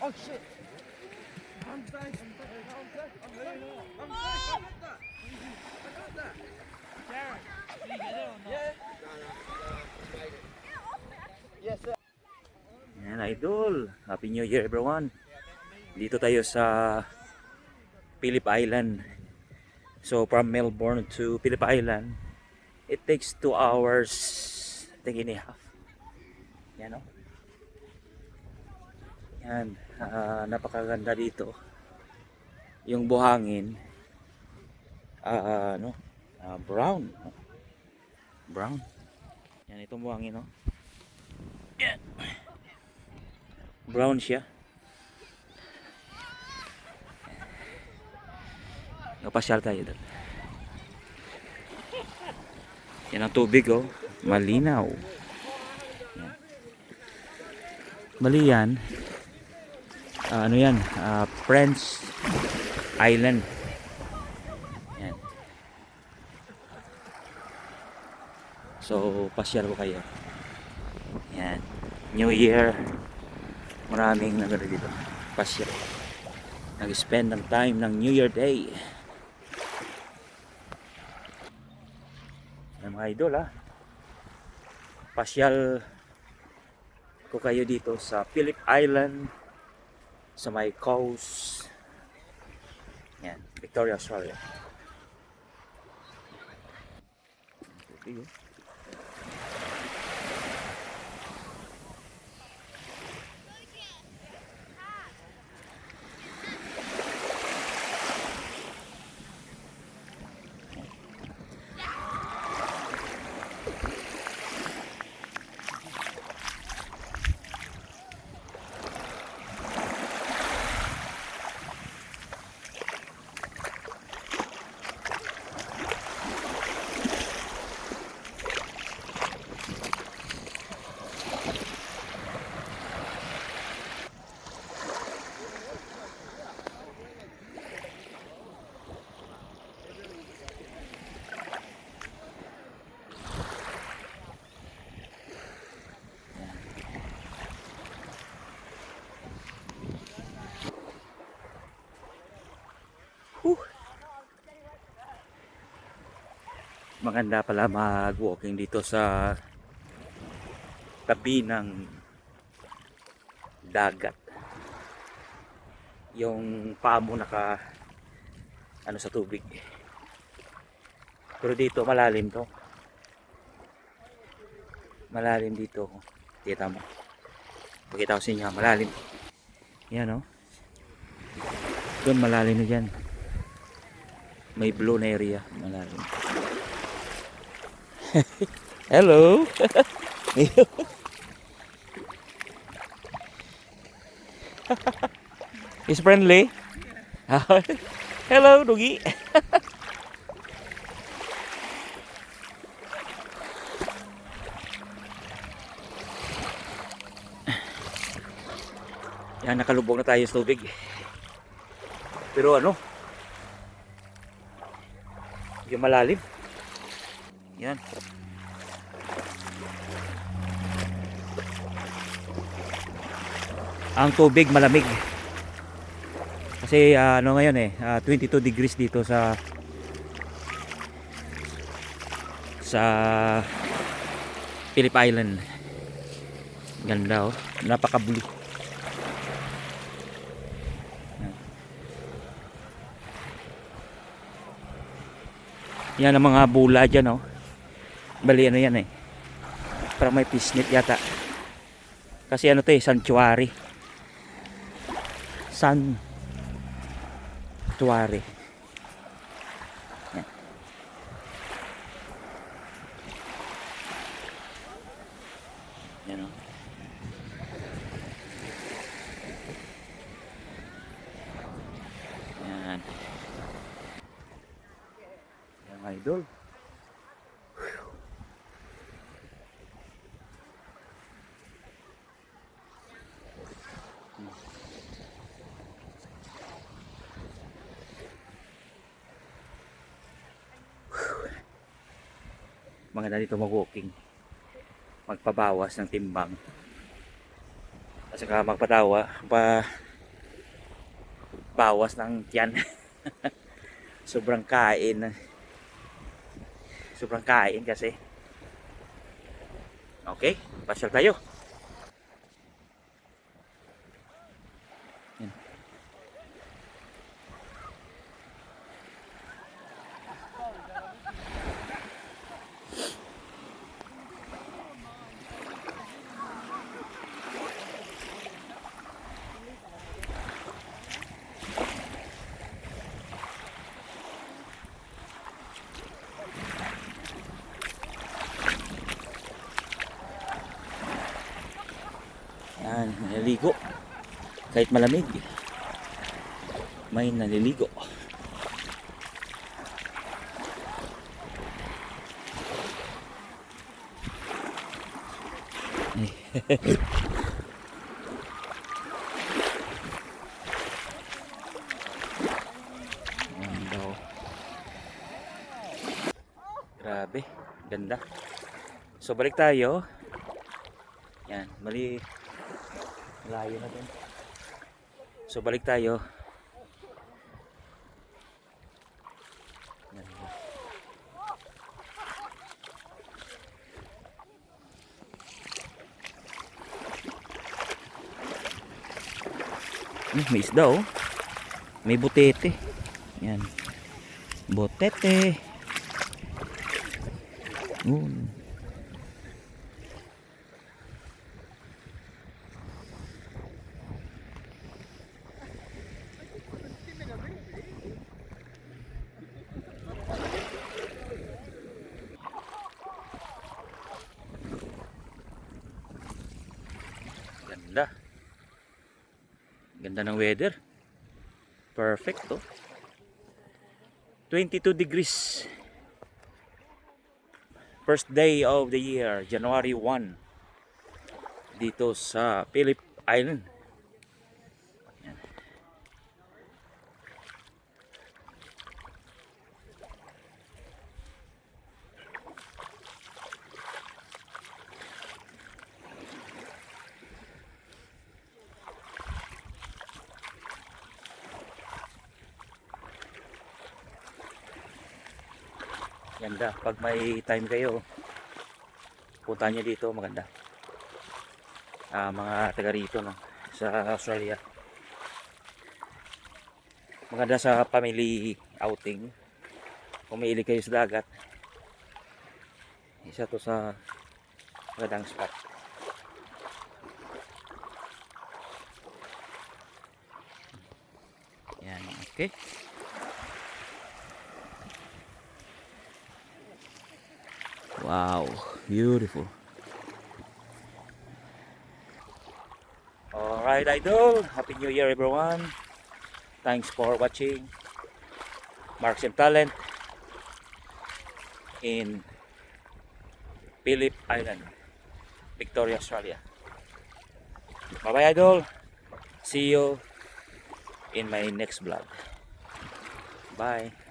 Yan, idol. Happy New Year, everyone. Dito tayo sa Phillip Island. So, from Melbourne to Phillip Island, it takes 2 hours, I think and a half. Yan, no? Yan, napakaganda dito. Yung buhangin, brown. Brown. Yan, itong buhangin, no? Yan. Brown siya. Napasyal tayo doon. Yan ang tubig, oh. Malinaw. Yan. Mali yan. Ano yan? Prince Island. Yan. So, pasyal ko kayo. Yan. New Year. Maraming nagano dito. Pasyal. Nag-spend ng time ng New Year Day. Yan mga idol, ha. Pasyal ko kayo dito sa Phillip Island, sa may coast. Yan, Victoria, Australia. Okay, maganda pala mag-walking dito sa tabi ng dagat. Yung paa mo naka sa tubig. Pero dito malalim to. Malalim dito. Kita mo. Pakita ko sa inyo, malalim. Yan, oh. Doon malalim na dyan. May blue na area. Malalim. Hello. Is friendly. Hello, doggy. Yan, nakalubog na tayo sa tubig. Pero yung malalim. Yan. Ang tubig malamig. Kasi ngayon 22 degrees dito sa Phillip Island. Ganda, oh. Napaka-blue. Yan ang mga bula dyan, oh. Bali yan parang may pisnit yata. Kasi to sanctuary. Sanctuary. Yan. Yan, oh. Yan. Yan, idol. Maganda dito mag-walking, magpabawas ng timbang at saka magpatawa bawas ng tiyan. Sobrang kain. Sobrang kain kasi. Okay, pasyal tayo. Yan. Yan, naliligo. Kahit malamig, may naliligo. Yan daw. Grabe, ganda. So balik tayo. Yan, malayo na din. So balik tayo. Yan. May isda oh. May butete. Yan. Butete. Ganda. Ganda ng weather. Perfect to. 22 degrees. First day of the year, January 1. Dito sa Phillip Island. Yan. Ganda. Pag may time kayo, punta nyo dito, maganda. Mga taga rito no, sa Australia. Maganda sa family outing. Kung may ilig kayo sa dagat, isa to sa magandang spot. Yan, okay. Wow, beautiful. Alright, idol. Happy New Year, everyone. Thanks for watching Marks and Talent in Phillip Island, Victoria, Australia. Bye-bye, idol. See you in my next vlog. Bye.